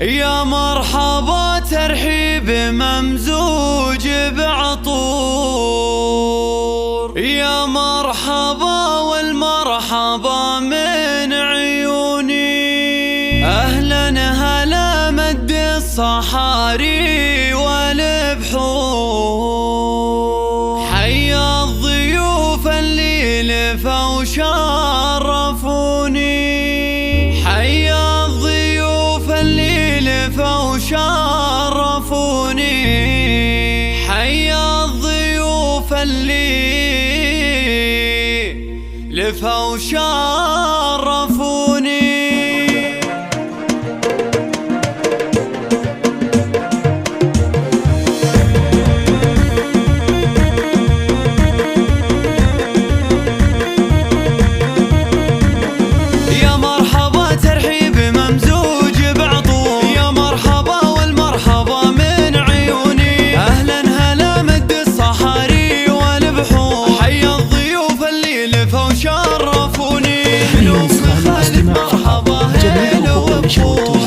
يا مرحبا ترحيب ممزوج بعطور، يا مرحبا والمرحبا من عيوني. أهلا هلا مد الصحاري والبحور، حيا الضيوف اللي لفوا وشرفوني، حيا الضيوف اللي لفوا وشرفوني، حيا الضيوف اللي لفوا وشرفوني.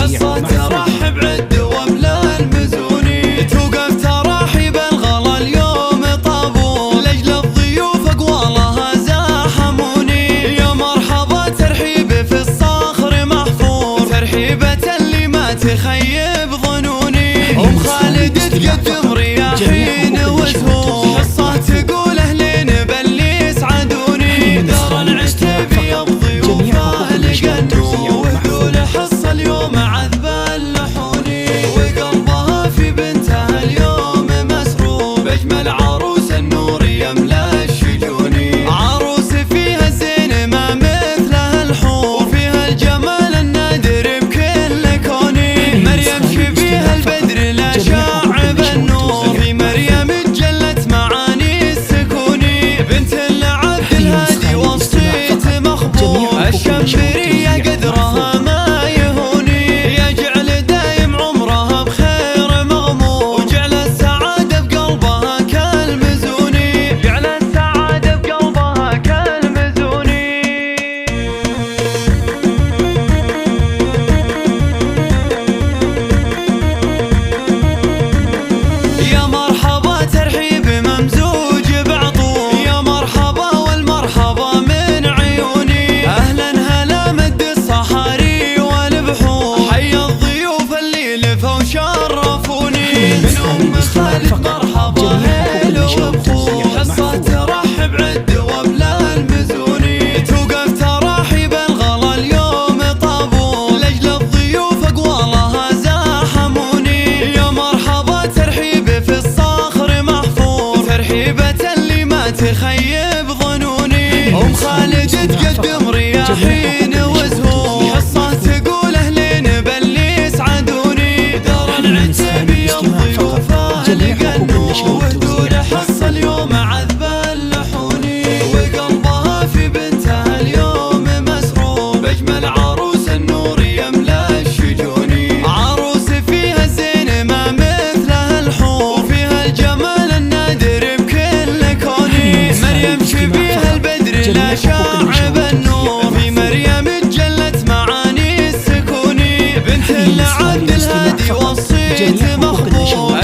حصة ترحب عد واملا المزوني، توقف تراحيب الغلا اليوم طابور، لاجل الضيوف اقوالها زاحموني. يا مرحبا ترحيب في الصخر محفور، ترحيبة اللي ما تخيب ظنوني. ام خالد تقدم رياحين وزهور، حصة تقول اهلين باللي يسعدوني. دار العتيبي الضيوف لقنوا، وتقول حصة اليوم عذب اللحوني، وقلبها في بنتها اليوم مسرور، بأجمل عروس النور يملا الشجوني. عروس فيها الزين ما مثلها الحور، وفيها الجمال النادر بكل كوني. مريم شبيها البدر لا شاعب النور، في مريم جلت معاني السكوني. بنت العبد الهادي والصيت مخبور، الشمبرية قدرها ما يهوني. يا جعل دايم عمرها بخير مغمور، وجعل السعادة بقلبها كالمزوني، جعل السعادة بقلبها كالمزوني. يا مرحبا ترحيب ممزوج بعطور، يا مرحبا والمرحبا من عيوني. أهلا هلا مد الصحاري والبحور، حيا الضيوف اللي لفوا وشرفوني. من أم خالد مرحبا هلا وبخور، حصة ترحب عد واملا المزوني. توقف تراحيب الغلا اليوم طابور، لاجل الضيوف اقوالها زاحموني. يا مرحبا ترحيب في الصخر محفور، ترحيبة اللي ما تخيب ظنوني. ام خالد تقدم رياحين وزهور، حصة تقول اهلين باللي يسعدوني. دار العتيبي الضيوف لقنوا، وتقول حصة اليوم عذب اللحوني، وقلبها في بنتها اليوم مسرور، بأجمل عروس النور يملا الشجوني. عروس فيها الزين ما مثلها الحور، وفيها الجمال النادر بكل كوني. مريم شبيها البدر لا شاعب النور، في مريم جلت معاني السكوني. بنت العبد الهادي والصيت مخبور،